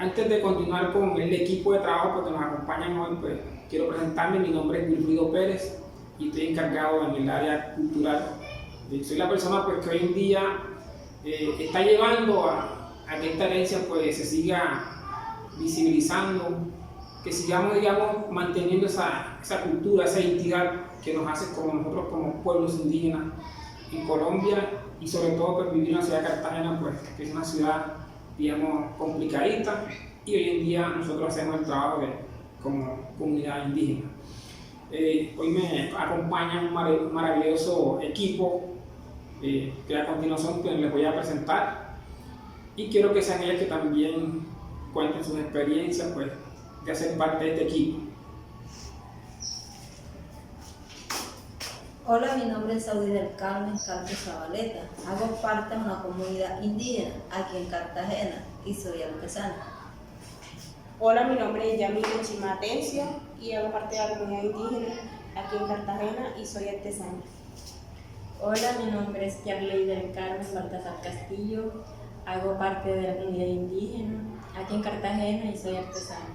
Antes de continuar con el equipo de trabajo que nos acompañan hoy, pues quiero presentarme. Mi nombre es Wilfrido Pérez y estoy encargado en el área cultural. Soy la persona pues, que hoy en día está llevando a que esta herencia pues, se siga visibilizando, que sigamos manteniendo esa cultura, esa identidad que nos hace como nosotros como pueblos indígenas en Colombia, y sobre todo pues, vivir en la ciudad de Cartagena, pues, que es una ciudad complicadita, y hoy en día nosotros hacemos el trabajo como comunidad indígena. Hoy me acompaña un maravilloso equipo que a continuación pues, les voy a presentar, y quiero que sean ellas que también cuenten sus experiencias pues, de hacer parte de este equipo. Hola, mi nombre es Saudi del Carmen Castro Zabaleta. Hago parte de una comunidad indígena aquí en Cartagena y soy artesana. Hola, mi nombre es Yamil Chimatencio y hago parte de la comunidad indígena aquí en Cartagena y soy artesana. Hola, mi nombre es Yarley del Carmen Baltasar Castillo. Hago parte de la comunidad indígena aquí en Cartagena y soy artesana.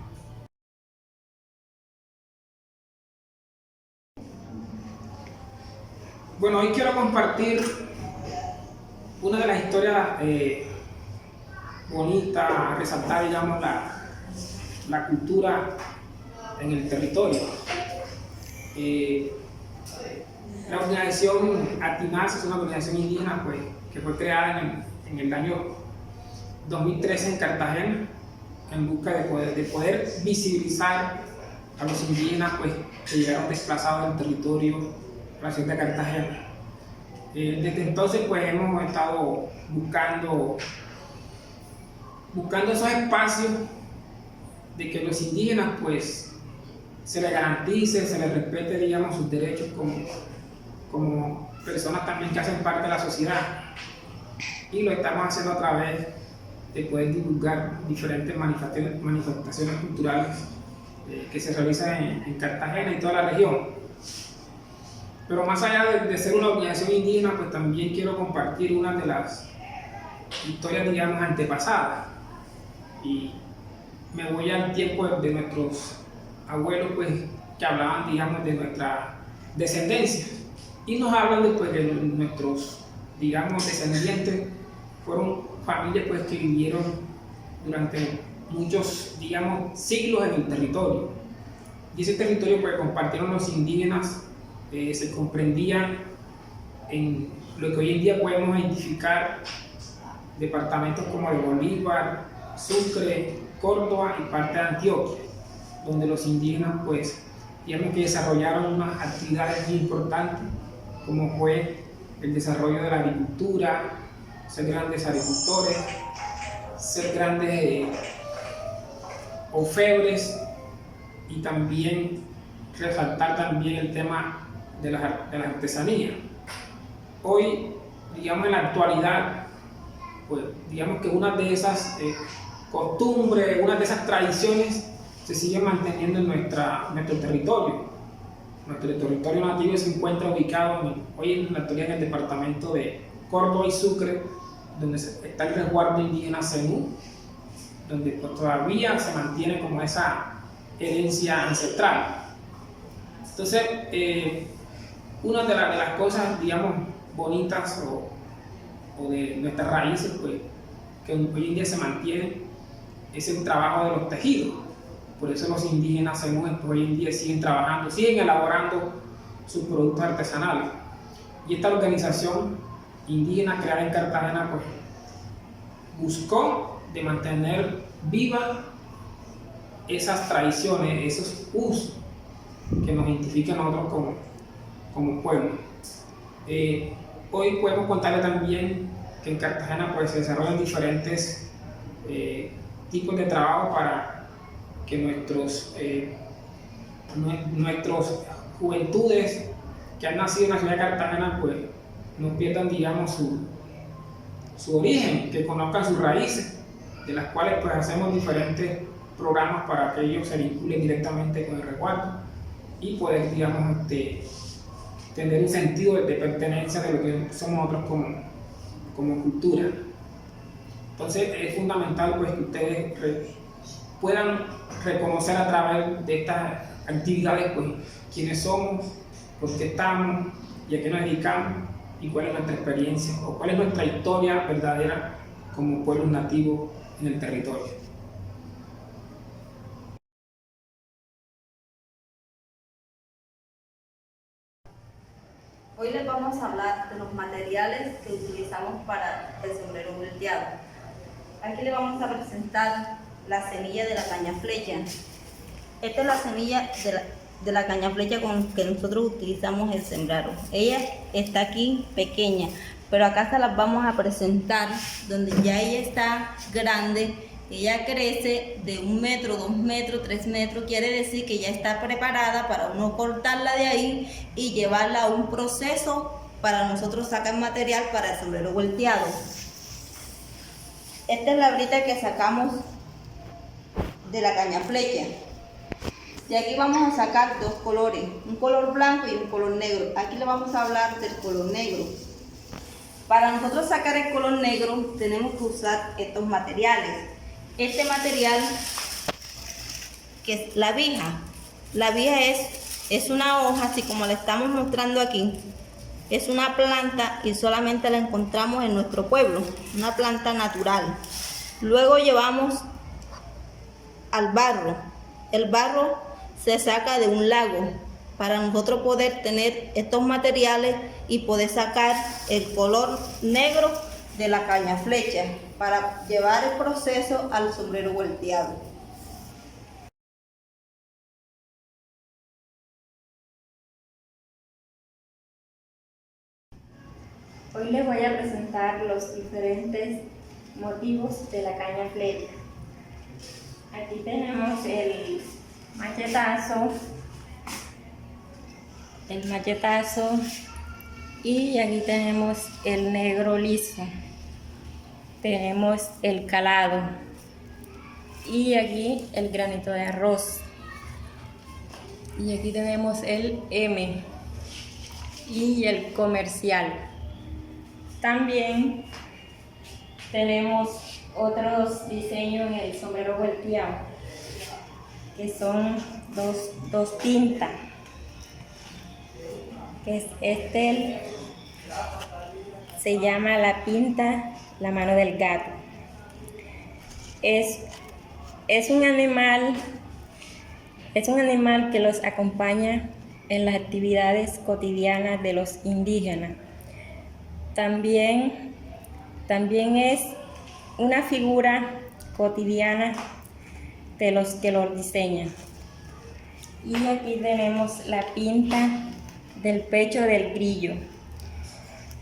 Bueno, hoy quiero compartir una de las historias bonitas, resaltar, digamos, la cultura en el territorio. La organización Atinaz es una organización indígena pues, que fue creada en el año 2013 en Cartagena en busca de poder visibilizar a los indígenas pues, que llegaron desplazados del territorio la ciudad de Cartagena. Desde entonces pues hemos estado buscando esos espacios de que los indígenas pues se les garantice, se les respete, digamos, sus derechos como personas también que hacen parte de la sociedad, y lo estamos haciendo a través de poder divulgar diferentes manifestaciones culturales que se realizan en Cartagena y toda la región. Pero más allá de ser una organización indígena, pues también quiero compartir una de las historias, digamos, antepasadas. Y me voy al tiempo de nuestros abuelos, pues, que hablaban, digamos, de nuestra descendencia. Y nos hablan después de nuestros, digamos, descendientes. Fueron familias, pues, que vivieron durante muchos, digamos, siglos en el territorio. Y ese territorio, pues, compartieron los indígenas. Se comprendían en lo que hoy en día podemos identificar departamentos como de Bolívar, Sucre, Córdoba y parte de Antioquia, donde los indígenas pues digamos que desarrollaron unas actividades muy importantes como fue el desarrollo de la agricultura, ser grandes agricultores, ser grandes orfebres, y también resaltar también el tema de las artesanías. Hoy, digamos en la actualidad, pues digamos que una de esas costumbres, una de esas tradiciones se sigue manteniendo en nuestro territorio. Nuestro territorio nativo se encuentra ubicado hoy en la actualidad en el departamento de Córdoba y Sucre, donde está el resguardo indígena Zenú, donde pues, todavía se mantiene como esa herencia ancestral. Entonces, una de las cosas, digamos, bonitas o de nuestras raíces, pues, que hoy en día se mantiene, es el trabajo de los tejidos. Por eso los indígenas hoy en día siguen trabajando, siguen elaborando sus productos artesanales. Y esta organización indígena creada en Cartagena, pues, buscó de mantener viva esas tradiciones, esos usos que nos identifican a nosotros como pueblo. Hoy podemos contarle también que en Cartagena pues, se desarrollan diferentes tipos de trabajo para que nuestros juventudes que han nacido en la ciudad de Cartagena pues, no pierdan, digamos, su origen, que conozcan sus raíces, de las cuales pues, hacemos diferentes programas para que ellos se vinculen directamente con el resguardo y poder, digamos, tener un sentido de pertenencia de lo que somos nosotros como cultura. Entonces es fundamental pues, que ustedes puedan reconocer a través de estas actividades pues quiénes somos, por qué estamos y a qué nos dedicamos y cuál es nuestra experiencia o cuál es nuestra historia verdadera como pueblos nativos en el territorio. Hoy les vamos a hablar de los materiales que utilizamos para el sombrero volteado. Aquí les vamos a presentar la semilla de la caña flecha. Esta es la semilla de la caña flecha con que nosotros utilizamos el sembrero. Ella está aquí pequeña, pero acá se las vamos a presentar donde ya ella está grande. Ella crece de 1 metro, 2 metros, 3 metros, quiere decir que ya está preparada para uno cortarla de ahí y llevarla a un proceso para nosotros sacar material para el sombrero volteado. Esta es la brita que sacamos de la caña flecha. De aquí vamos a sacar 2 colores, un color blanco y un color negro. Aquí le vamos a hablar del color negro. Para nosotros sacar el color negro tenemos que usar estos materiales. Este material, que es la vija. La vija es una hoja, así como le estamos mostrando aquí. Es una planta y solamente la encontramos en nuestro pueblo, una planta natural. Luego llevamos al barro. El barro se saca de un lago para nosotros poder tener estos materiales y poder sacar el color negro de la caña flecha para llevar el proceso al sombrero volteado. Hoy les voy a presentar los diferentes motivos de la caña flecha. Aquí tenemos el machetazo y aquí tenemos el negro liso. Tenemos el calado y aquí el granito de arroz. Y aquí tenemos el M y el comercial. También tenemos otros diseños en el sombrero volteado, que son dos tintas, que es se llama la pinta la mano del gato. Es un animal que los acompaña en las actividades cotidianas de los indígenas. También es una figura cotidiana de los que lo diseñan. Y aquí tenemos la pinta del pecho del grillo.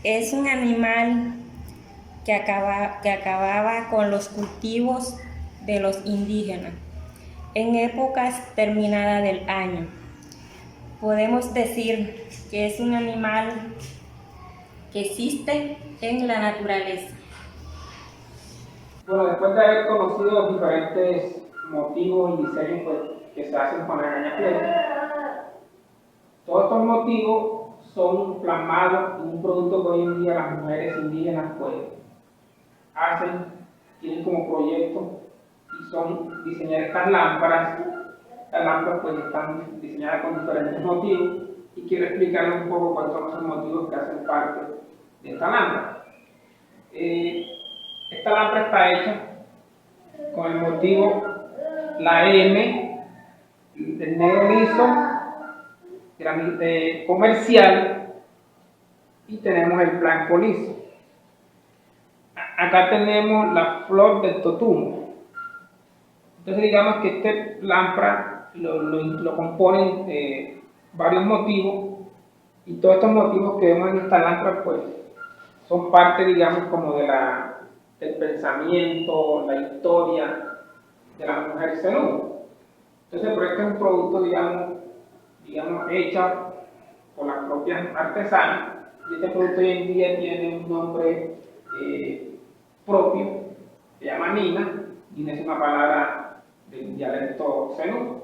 Es un animal que acababa con los cultivos de los indígenas en épocas terminadas del año. Podemos decir que es un animal que existe en la naturaleza. Bueno, después de haber conocido los diferentes motivos y diseños pues, que se hacen con la caña flecha, todos estos motivos son plasmados en un producto que hoy en día las mujeres indígenas pues, hacen, tienen como proyecto y son diseñar estas lámparas. Estas lámparas pues, están diseñadas con diferentes motivos y quiero explicarles un poco cuáles son esos motivos que hacen parte de esta lámpara. Esta lámpara está hecha con el motivo la M del negro liso, comercial, y tenemos el blanco liso. Acá tenemos la flor del totumo. Entonces digamos que este lámpara lo componen varios motivos, y todos estos motivos que vemos en esta lámpara pues son parte, digamos, como del pensamiento, la historia de la mujer zenú. Entonces, pero este es un producto, digamos hecho por las propias artesanas, y este producto hoy en día tiene un nombre propio, se llama Nina. Nina es una palabra del dialecto zenú,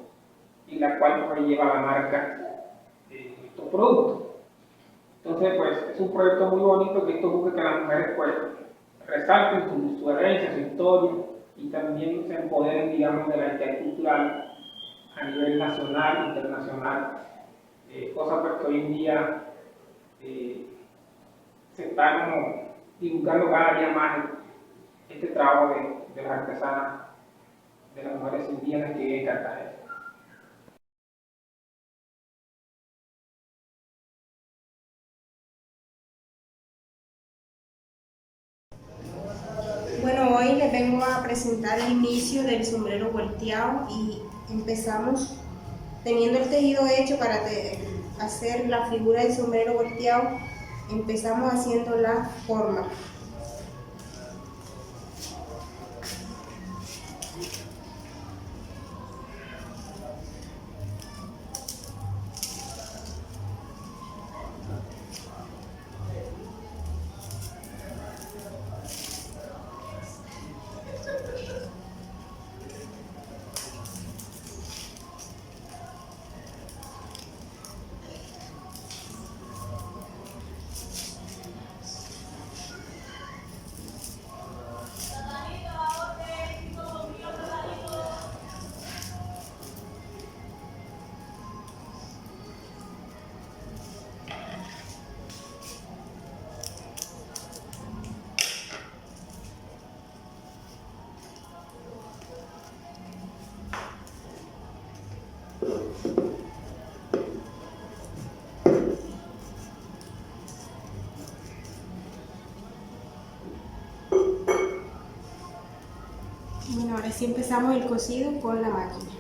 y la cual pues, lleva la marca de estos productos. Entonces, pues, es un proyecto muy bonito que esto busca que las mujeres pues, resalten su herencia, su historia, y también se empoderen, digamos, de la identidad cultural a nivel nacional, internacional, cosa pues que hoy en día se está como divulgando cada día más este trabajo de las artesanas, de las mujeres indígenas que viven en Cartagena. Bueno, hoy les vengo a presentar el inicio del sombrero volteado y empezamos teniendo el tejido hecho para hacer la figura del sombrero volteado. Empezamos haciendo la forma. Bueno, ahora sí empezamos el cosido con la máquina.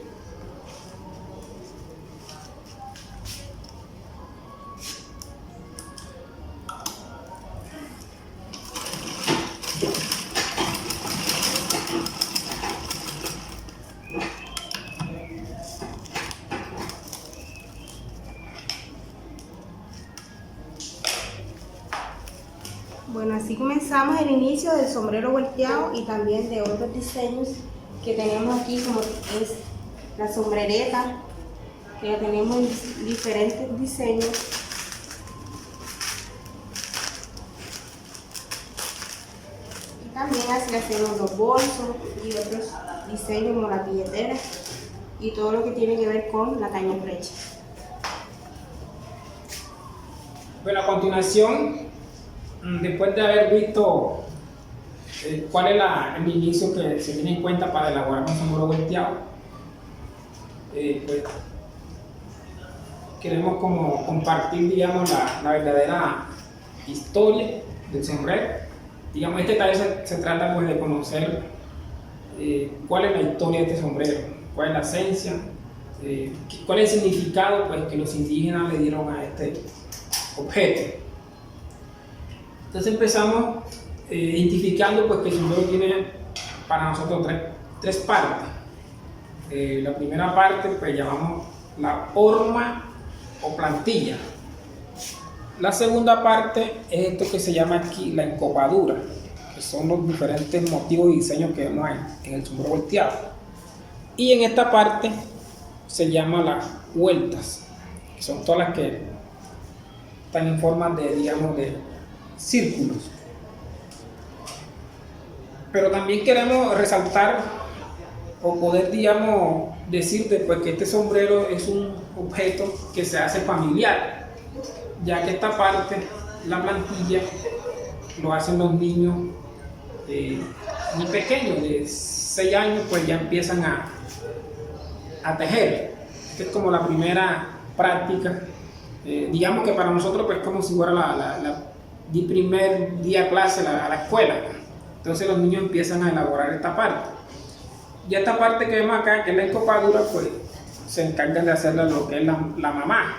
Bueno, así comenzamos el inicio del sombrero volteado y también de otros diseños que tenemos aquí, como es la sombrereta, que la tenemos en diferentes diseños. Y también así hacemos los bolsos y otros diseños como la billetera y todo lo que tiene que ver con la caña flecha. Bueno, a continuación, después de haber visto cuál es el inicio que se tiene en cuenta para elaborar un sombrero volteado, pues queremos como compartir, digamos, la verdadera historia del sombrero. Digamos, este taller se trata pues de conocer cuál es la historia de este sombrero, cuál es la esencia, cuál es el significado pues, que los indígenas le dieron a este objeto. Entonces empezamos identificando pues, que el sombrero tiene para nosotros tres partes. La primera parte pues llamamos la horma o plantilla. La segunda parte es esto que se llama aquí la encopadura, que son los diferentes motivos y diseños que vemos en el sombrero volteado. Y en esta parte se llama las vueltas, que son todas las que están en forma de, digamos, de círculos. Pero también queremos resaltar o poder, digamos, decir después que este sombrero es un objeto que se hace familiar, ya que esta parte, la plantilla, lo hacen los niños muy pequeños, de 6 años, pues ya empiezan a tejer. Esta es como la primera práctica. Digamos que para nosotros pues como si fuera el primer día de clase a la escuela. Entonces los niños empiezan a elaborar esta parte. Y esta parte que vemos acá, que es la encopadura, pues se encargan de hacerla lo que es la mamá.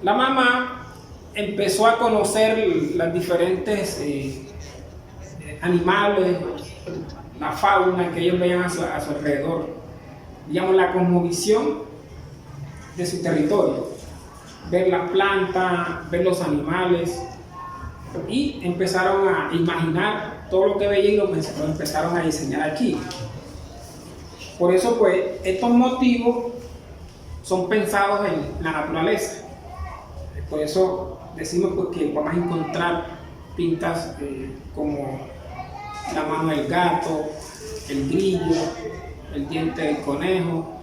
La mamá empezó a conocer los diferentes animales, la fauna que ellos veían a su alrededor. Digamos, la cosmovisión de su territorio. Ver las plantas, ver los animales, y empezaron a imaginar todo lo que veían y lo empezaron a diseñar aquí. Por eso pues estos motivos son pensados en la naturaleza. Por eso decimos pues, que vamos a encontrar pintas como la mano del gato, el grillo, el diente del conejo,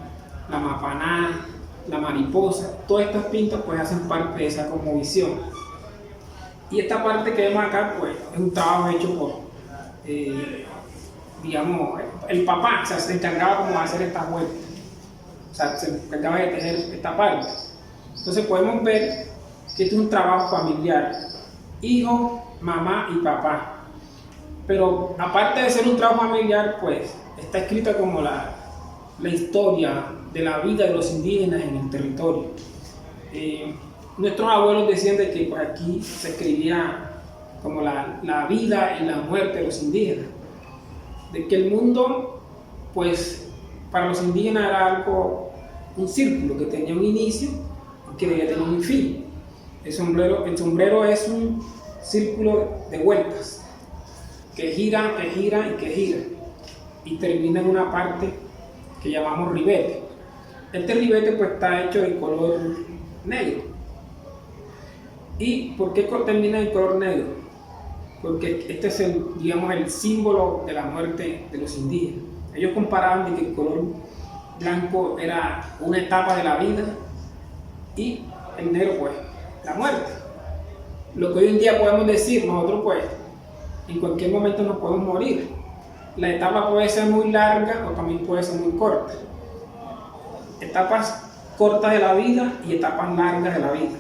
la mapaná, la mariposa, todos estos pintos pues hacen parte de esa cosmovisión. Y esta parte que vemos acá pues es un trabajo hecho por, digamos, el papá, o sea, se encargaba como de hacer estas vueltas, o sea, se encargaba de tejer esta parte. Entonces podemos ver que este es un trabajo familiar, hijo, mamá y papá. Pero aparte de ser un trabajo familiar, pues está escrita como la historia de la vida de los indígenas en el territorio. Nuestros abuelos decían de que pues, aquí se escribía como la vida y la muerte de los indígenas, de que el mundo, pues para los indígenas era algo, un círculo que tenía un inicio y que debía tener un fin. El sombrero es un círculo de vueltas que gira y termina en una parte que llamamos ribete. Este ribete pues está hecho de color negro. ¿Y por qué termina en color negro? Porque este es el símbolo de la muerte de los indígenas. Ellos comparaban de que el color blanco era una etapa de la vida y el negro pues la muerte. Lo que hoy en día podemos decir, nosotros pues en cualquier momento nos podemos morir. La etapa puede ser muy larga o también puede ser muy corta. Etapas cortas de la vida y etapas largas de la vida.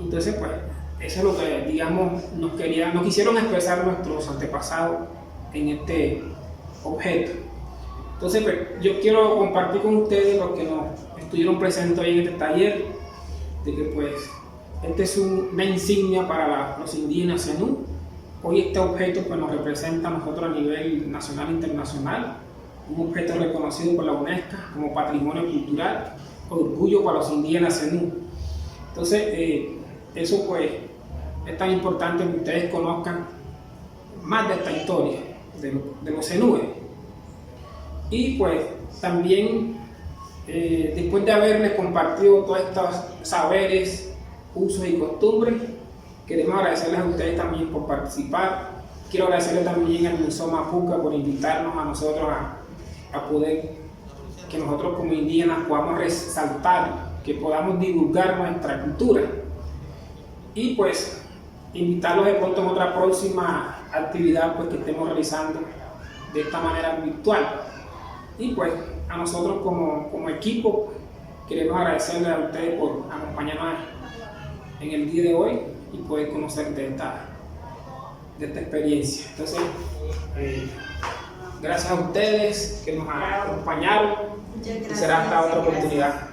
Entonces pues eso es lo que digamos nos quisieron expresar nuestros antepasados en este objeto. Entonces pues, yo quiero compartir con ustedes lo que nos estuvieron presentes hoy en este taller, de que pues este es una insignia para los indígenas zenú. Hoy este objeto pues, nos representa a nosotros a nivel nacional e internacional, un objeto reconocido por la UNESCO como Patrimonio Cultural, orgullo para los indígenas zenú. Entonces, eso pues es tan importante que ustedes conozcan más de esta historia de los zenúes. Y pues también, después de haberles compartido todos estos saberes, usos y costumbres, queremos agradecerles a ustedes también por participar. Quiero agradecerle también al Museo Mapuca por invitarnos a nosotros a poder, que nosotros como indígenas podamos resaltar, que podamos divulgar nuestra cultura. Y pues invitarlos de pronto en otra próxima actividad pues, que estemos realizando de esta manera virtual. Y pues a nosotros como equipo queremos agradecerles a ustedes por acompañarnos en el día de hoy y poder conocer de esta experiencia. Entonces, gracias a ustedes que nos acompañaron y será hasta otra oportunidad.